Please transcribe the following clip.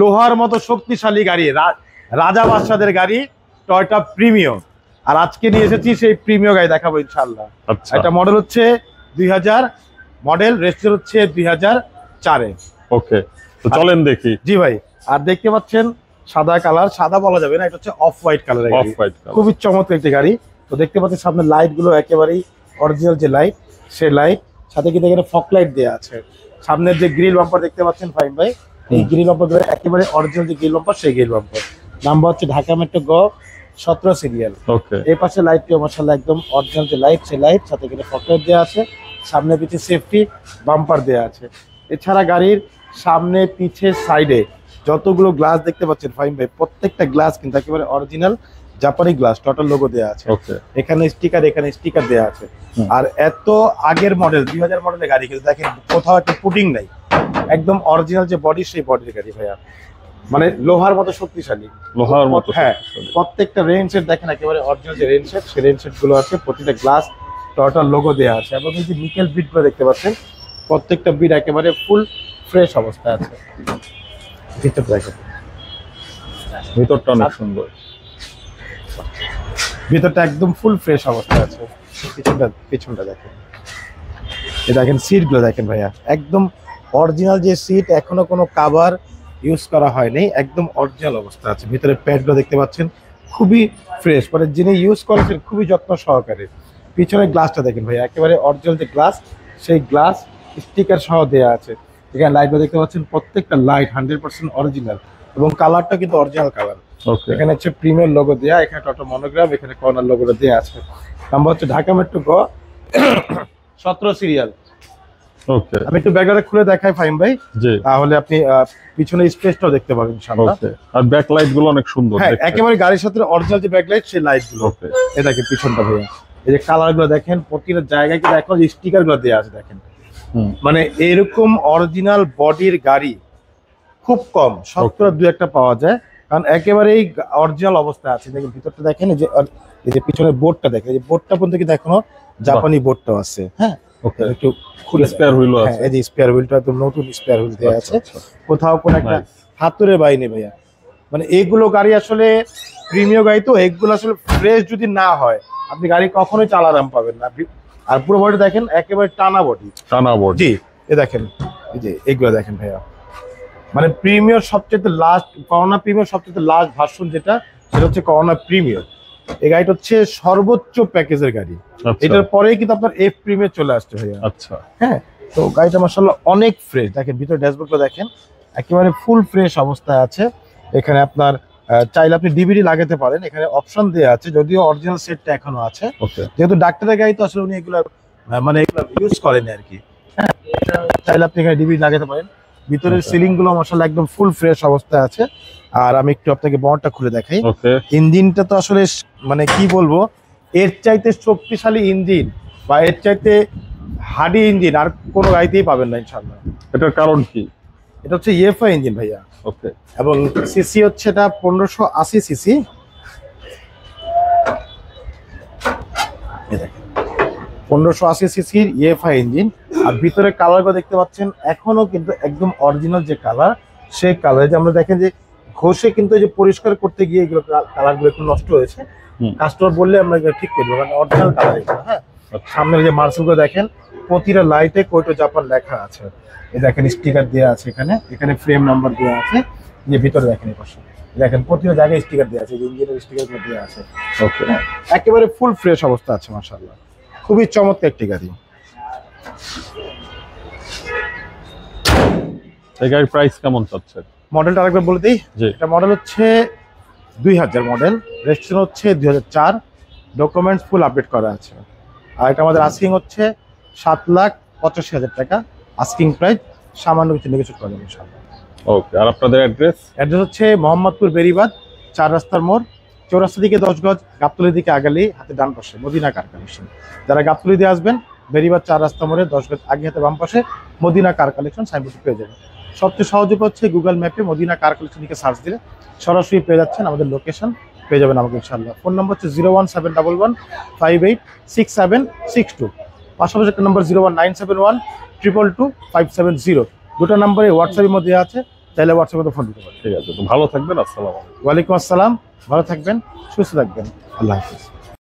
লোহার মতো শক্তিশালী গাড়ি, রাজা বাদশাদের গাড়ি, টয়োটা প্রিমিও। আর আজকে নিয়ে এসেছি সেই প্রিমিও গাড়ি দেখাবো ইনশাআল্লাহ। আচ্ছা, এটা মডেল হচ্ছে 2000 মডেল, রেজিস্ট্রেশন হচ্ছে 2004-এ। ওকে, তো চলেন দেখি। জি ভাই, আর দেখতে পাচ্ছেন সাদা কালার, সাদা বলা যাবে না, এটা হচ্ছে অফ হোয়াইট কালারের গাড়ি, খুবই চমৎকার একটি গাড়ি। তো দেখতে পাচ্ছেন সামনে লাইট গুলো একেবারেই অরিজিনাল যে লাইট, সেই লাইট, সাথে কিন্তু এখানে ফগ লাইট দেওয়া আছে। সামনের যে গ্রিল বাম্পার দেখতে পাচ্ছেন ফাইম ভাই, এই গ্রিল বাম্পার গুলো একেবারে অরিজিনাল যে গ্রিল বাম্পার, সেই গ্রিল বাম্পার। নাম্বার হচ্ছে ঢাকা মেট্রো গ 17 সিরিয়াল। ওকে, এই পাশে লাইটটিও মাশাআল্লাহ একদম অরিজিনাল যে লাইট, সেই লাইট, সাথে এখানে ফগ লাইট দেওয়া আছে, সামনে পিছে সেফটি বাম্পার দেওয়া আছে। এছাড়া গাড়ির সামনে পিছে সাইডে যতগুলো গ্লাস দেখতে পাচ্ছেন ফাইম ভাই, প্রত্যেকটা গ্লাস কিন্তু একেবারে অরিজিনাল জাপানি গ্লাস, টোটাল লোগো দেওয়া আছে। এখানে স্টিকার দেওয়া আছে। আর এত আগের মডেল 2000 মডেলের গাড়ি, কিন্তু দেখেন কোথাও একটা পুটিং নাই, একদম অরিজিনাল যে বডি, সেই বডির গাড়ি ভাইয়া, মানে লোহার মতো শক্তিশালী, লোহার মতো। হ্যাঁ, প্রত্যেকটা রেইন সেট দেখেন একেবারে অরিজিনাল যে রেইন সেট, সেই রেইন সেট গুলো আছে, প্রতিটা গ্লাস টোটাল লোগো দেওয়া আছে। এবং এই যে নিকেল বিট গুলো দেখতে পাচ্ছেন, প্রত্যেকটা বিট একেবারে ফুল ফ্রেশ অবস্থায় আছে। ভিতরটা অনেক সুন্দর, ভিতরটা একদম ফুল ফ্রেশ অবস্থায় আছে। পিছনটা দেখেন, এই দেখেন সিট গুলো দেখেন ভাইয়া, একদম অরিজিনাল যে সিট, এখনো কোনো কাভার ইউজ করা হয়নি, একদম অরিজিনাল অবস্থা আছে। ভিতরে প্যাড গুলো দেখতে পাচ্ছেন খুবই ফ্রেশ, মানে যিনি ইউজ করেছেন খুবই যত্ন সহকারে। পিছনের গ্লাসটা দেখেন ভাইয়া, একেবারে অরিজিনাল যে গ্লাস, সেই গ্লাস স্টিকার সহ দেওয়া আছে। এখানে লাইট দেখতে পাচ্ছেন, প্রত্যেকটা লাইট 100% অরিজিনাল, এবং কালারটা কিন্তু অরিজিনাল কালার। এখানে হচ্ছে প্রিমিয়ার লোগো দেওয়া, এখানে টোটো মনোগ্রাম, এখানে কর্নার লোগোটা দেওয়া আছে। নাম্বার হচ্ছে ঢাকা মেট্রো গ 17 সিরিয়াল। ওকে, আমি একটু ব্যাকলাইট খুলে দেখাই ফাইম ভাই, তাহলে আপনি পিছনে স্পেসটাও দেখতে পাবেন ইনশাআল্লাহ। আর ব্যাকলাইট গুলো অনেক সুন্দর, হ্যাঁ, একেবারে গাড়ির সাথে অরিজিনাল যে ব্যাকলাইট, সেই লাইট গুলো। এই দেখেন পিছনটা ভাইয়া, এই যে কালার গুলো দেখেন, প্রতিটা জায়গায় কিন্তু এখন স্টিকার গুলো দেওয়া আছে দেখেন। মানে এরকম অরিজিনাল বডির গাড়ি খুব কম, 2-1টা পাওয়া যায়, কারণ একেবারেই অরিজিনাল অবস্থায় আছে। দেখেন ভিতরটা দেখেন, এই যে পিছনের বোর্ডটা দেখেন, এই যে বোর্ডটা পর্যন্ত কিন্তু এখনো জাপানি বোর্ডটাও আছে। হ্যাঁ, একটু খুলে স্পেয়ার হুইল আছে, এই যে স্পেয়ার হুইলটা একদম নতুন স্পেয়ার হুইল দেওয়া আছে। কোথাও কোনো একটা হাতুড়ে বাইরে ভাইয়া, মানে এইগুলো গাড়ি আসলে প্রিমিয়াম গাড়ি, তো এগুলো আসলে ফ্রেশ যদি না হয় আপনি গাড়ি কখনোই চালারাম পাবেন না। আর পুরো বডি দেখেন একেবারে টানা বডি, জি। এ দেখেন, এই যে এগুলো দেখেন ভাইয়া, মানে প্রিমিয়ার সবচেয়ে লাস্ট, করোনা প্রিমিয়ার সবচেয়ে লাস্ট ভার্সন যেটা, সেটা হচ্ছে করোনা প্রিমিয়ার। এই গাড়িটা হচ্ছে সর্বোচ্চ প্যাকেজের গাড়ি, এটার পরেই কিন্তু আপনার এফ প্রিমিয়ার চলে আসছে ভাইয়া। আচ্ছা, হ্যাঁ, তো গাড়িটা মাশাআল্লাহ অনেক ফ্রেশ। দেখেন ভিতরে ড্যাশবোর্ডটা দেখেন, একেবারে ফুল ফ্রেশ অবস্থায় আছে। এখানে আপনার চাইলে আপনি ডিভিডি লাগাতে পারেন, এখানে অপশন দেওয়া আছে, যদিও অরিজিনাল সেটটা এখনো আছে। যেহেতু ডাক্তারের গাড়ি, তো আসলে উনি এগুলো মানে এগুলো ইউজ করেন আর কি। হ্যাঁ, চাইলে আপনি এখানে ডিভিডি লাগাতে পারেন। ভিতরের সিলিং গুলো মাশাআল্লাহ একদম ফুল ফ্রেশ অবস্থায় আছে। আর আমি একটু আপনাকে বনেটটা খুলে দেখাই। ইঞ্জিনটা তো আসলে মানে কি বলবো, এর চাইতে শক্তিশালী ইঞ্জিন বা এর চাইতে হার্ডি ইঞ্জিন আর কোনো গাড়িতেই পাবেন না ইনশাআল্লাহ। এটার কারণ কি? এটা হচ্ছে ইএফআই ইঞ্জিন ভাইয়া। ওকে, এবং সিসি হচ্ছে এটা 1580 সিসি। 1580 সিসির ইএফআই ইঞ্জিন। আর ভিতরে কালারগুলো দেখতে পাচ্ছেন, এখনো কিন্তু একদম অরিজিনাল যে কালার, সেই কালার। যে আমরা দেখেন যে ঘষে কিন্তু এই যে পরিষ্কার করতে গিয়ে এগুলো কালারগুলো একটু নষ্ট হয়েছে, কাস্টমার বললে আমরা ঠিক করে দেবো, কারণ অরিজিনাল কালার এগুলো। হ্যাঁ, সামনের যে মার্সেলগুলো দেখেন, প্রতিটা লাইটে কোটো জাপান লেখা আছে। এই দেখেন স্টিকার দেওয়া আছে, এখানে ফ্রেম নাম্বার দেওয়া আছে। যে ভিতরে দেখেন এই পাশে দেখেন, প্রতিটা জায়গায় স্টিকার দেওয়া আছে, ইঞ্জিনের স্টিকার দেওয়া আছে। ওকে, একেবারে ফুল ফ্রেশ অবস্থা আছে মাশাআল্লাহ, খুবই চমৎকার একটি গাড়ি। এই গাড়ির প্রাইস কেমন চাচ্ছে? মডেলটা আরেকবার বলে দিই, এটা মডেল হচ্ছে 2000 মডেল, রেজিস্ট্রেশন হচ্ছে 2004, ডকুমেন্টস ফুল আপডেট করা আছে। আর এটা আমাদের আস্কিং হচ্ছে 7,85,000 টাকা আস্কিং প্রাইস, সামান্য কিছু নেগোশিয়েট করা যাবে ইনশাআল্লাহ। ওকে, আর আপনাদের অ্যাড্রেস হচ্ছে মোহাম্মদপুর বেরিবাদ 4 রাস্তার মোড়, চৌরাস্তা দিকে 10 গজ, গাবতলী দিকে আগালি হাতে ডান পাশে মদিনা কার কালেকশন। যারা গাবতলী দিয়ে আসবেন, বেরিবাদ 4 রাস্তা মোড়ে 10 গজ আগে হাতে বাম পাশে মদিনা কার কালেকশন সাইনবোর্ড পেয়ে যাবেন। সবচেয়ে সহজ হচ্ছে গুগল ম্যাপে মদিনা কার কালেকশন দিকে সার্চ দিলে সরাসরি পেয়ে যাচ্ছেন, আমাদের লোকেশন পেয়ে যাবেন আমাকে ইনশাআল্লাহ। ফোন নম্বর হচ্ছে 01711586762। পাশাপাশি একটা নম্বর 01971222570। দুটো নম্বরে হোয়াটসঅ্যাপের মধ্যে আছে, চাইলে হোয়াটসঅ্যাপে ফোন দিতে পারেন। ঠিক আছে, তো ভালো থাকবেন। আসসালামু আলাইকুম। ওয়ালাইকুম আসসালাম, ভালো থাকবেন, সুস্থ থাকবেন, আল্লাহ হাফিজ।